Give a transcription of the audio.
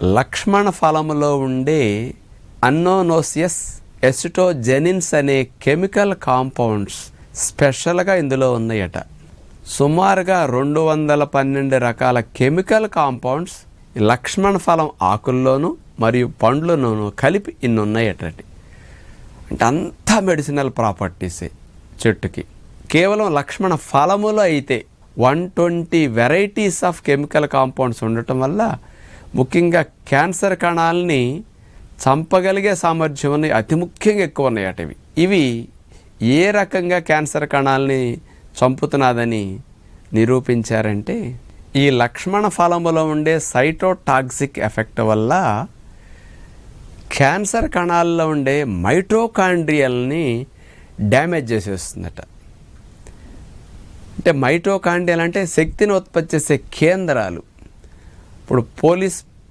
లక్ష్మణ ఫలములో ఉండే అన్నోనోసియస్ ఎసిటోజెనిన్స్ అనే chemical compounds స్పెషల్గా ఇందులో ఉన్నాయట. సుమారుగా 212 రకాల కెమికల్ కాంపౌండ్స్ లక్ష్మణ ఫలం ఆకుల్లోనూ మరియు పండ్లలోనూ కలిపి ఇన్ని ఉన్నాయటండి. అంటే అంతా మెడిసినల్ ప్రాపర్టీసే చెట్టుకి. కేవలం లక్ష్మణ ఫలములో అయితే 120 వెరైటీస్ ఆఫ్ కెమికల్ కాంపౌండ్స్ ఉండటం వల్ల ముఖ్యంగా క్యాన్సర్ కణాలని చంపగలిగే సామర్థ్యం ఉన్నాయి, అతి ముఖ్యంగా ఎక్కువ ఉన్నాయట. ఇవి ఏ రకంగా క్యాన్సర్ కణాలని చంపుతున్నదని నిరూపించారంటే, ఈ లక్ష్మణ ఫలములో ఉండే సైటోటాక్సిక్ ఎఫెక్ట్ వల్ల క్యాన్సర్ కణాల్లో ఉండే మైటోకాండ్రియాల్ని డ్యామేజ్ చేసేస్తుందట. అంటే మైటోకాండ్రియాల్ అంటే శక్తిని ఉత్పత్తి చేసే కేంద్రాలు. ఇప్పుడు పోలీస్